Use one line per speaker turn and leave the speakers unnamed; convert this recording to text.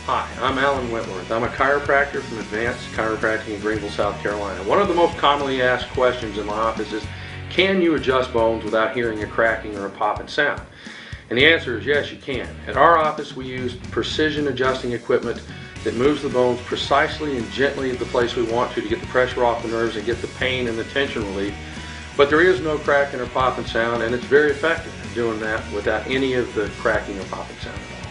Hi, I'm Alan Wentworth. I'm a chiropractor from Advanced Chiropractic in Greenville, South Carolina. One of the most commonly asked questions in my office is, can you adjust bones without hearing a cracking or a popping sound? And the answer is yes, you can. At our office, we use precision adjusting equipment that moves the bones precisely and gently at the place we want to get the pressure off the nerves and get the pain and the tension relief. But there is no cracking or popping sound, and it's very effective in doing that without any of the cracking or popping sound at all.